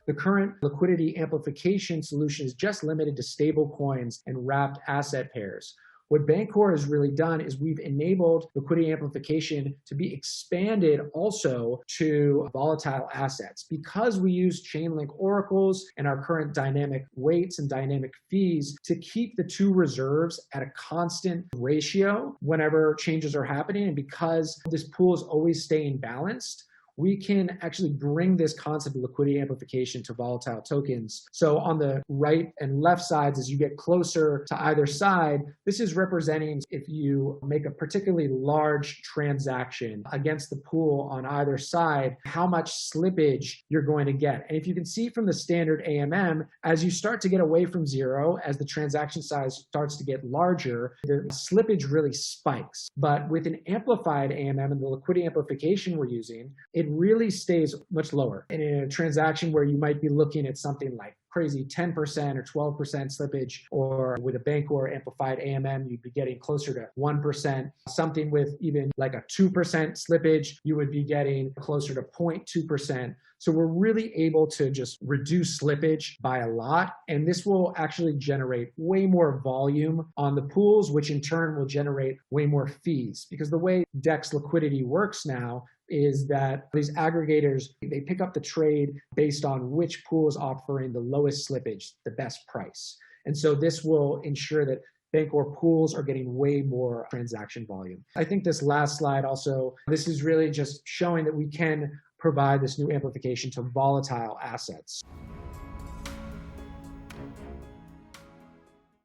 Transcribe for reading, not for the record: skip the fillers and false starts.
The current liquidity amplification solution is just limited to stable coins and wrapped asset pairs. What Bancor has really done is we've enabled liquidity amplification to be expanded also to volatile assets. Because we use Chainlink oracles and our current dynamic weights and dynamic fees to keep the two reserves at a constant ratio whenever changes are happening, and because this pool is always staying balanced, we can actually bring this concept of liquidity amplification to volatile tokens. So on the right and left sides, as you get closer to either side, this is representing if you make a particularly large transaction against the pool on either side, how much slippage you're going to get. And if you can see from the standard AMM, as you start to get away from zero, as the transaction size starts to get larger, the slippage really spikes. But with an amplified AMM and the liquidity amplification we're using, it really stays much lower. And in a transaction where you might be looking at something like crazy 10% or 12% slippage, or with a Bancor amplified AMM, you'd be getting closer to 1%. Something with even like a 2% slippage, you would be getting closer to 0.2%. So we're really able to just reduce slippage by a lot. And this will actually generate way more volume on the pools, which in turn will generate way more fees. Because the way DEX liquidity works now is that these aggregators, they pick up the trade based on which pool is offering the lowest slippage, the best price. And so this will ensure that Bancor pools are getting way more transaction volume. I think this last slide also, this is really just showing that we can provide this new amplification to volatile assets.